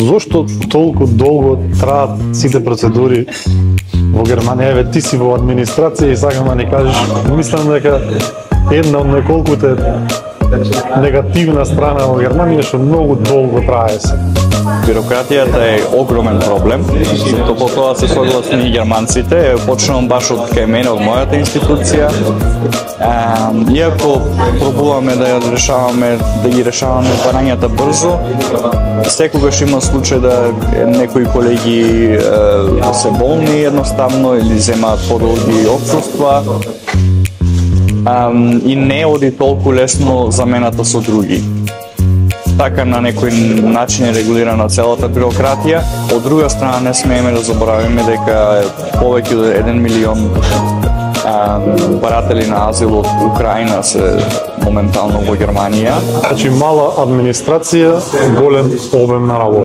Зошто толку долго траат сите процедури во Германија? Еве ти си во администрација и сакам да ни кажеш, мислам дека една од неколкуте негативна страна во Германија што многу долго трае се. Бирократијата е огромен проблем, затоа по тоа се согласни и германците, почнувам баш од кај мене, од мојата институција. Иако пробуваме да ги решаваме барањата брзо, секогаш има случај да некои колеги се болни едноставно или земаат подолги отсуства и не оди толку лесно замената со други. Така на некој начин е регулирана целата бирократија. Од друга страна не смееме да заборавиме дека повеќе од 1 милион баратели на азил од Украина се моментално во Германија. Значи мала администрација, голем обем на работа.